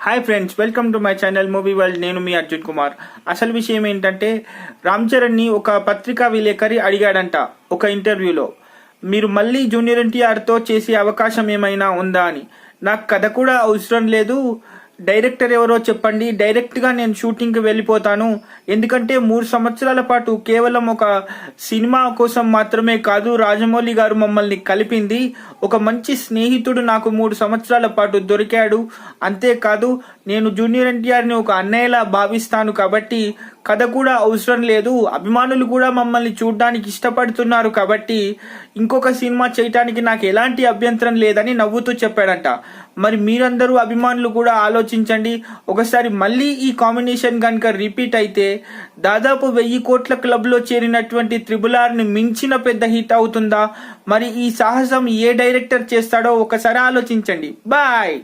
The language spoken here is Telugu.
Hi friends, welcome to my channel movie world. నేను మీ అర్జున్ కుమార్. అసలు విషయం ఏంటంటే, రామ్ చరణ్ని ఒక పత్రికా విలేకరి అడిగాడంట ఒక ఇంటర్వ్యూలో, మీరు మళ్ళీ జూనియర్ ఎన్టీఆర్తో చేసే అవకాశం ఏమైనా ఉందా అని. నాకు కథ కూడా అవసరం లేదు, డైరెక్టర్ ఎవరో చెప్పండి, డైరెక్ట్గా నేను షూటింగ్కి వెళ్ళిపోతాను. ఎందుకంటే 3 సంవత్సరాల పాటు కేవలం ఒక సినిమా కోసం మాత్రమే కాదు, రాజమౌళి గారు మమ్మల్ని కలిపింది. ఒక మంచి స్నేహితుడు నాకు 3 సంవత్సరాల పాటు దొరికాడు. అంతేకాదు, నేను జూనియర్ ఎన్టీఆర్ని ఒక అన్నయ్యలా భావిస్తాను. కాబట్టి కథ కూడా అవసరం లేదు, అభిమానులు కూడా మమ్మల్ని చూడడానికి ఇష్టపడుతున్నారు. కాబట్టి ఇంకొక సినిమా చేయటానికి నాకు ఎలాంటి అభ్యంతరం లేదని నవ్వుతూ చెప్పాడంట. మరి మీరందరూ అభిమానులు కూడా ఆలోచించండి. ఒకసారి మళ్ళీ ఈ కాంబినేషన్ కనుక రిపీట్ అయితే దాదాపు 1000 కోట్ల క్లబ్లో చేరినటువంటి RRRని మించిన పెద్ద హిట్ అవుతుందా? మరి ఈ సాహసం ఏ డైరెక్టర్ చేస్తాడో ఒకసారి ఆలోచించండి. బాయ్.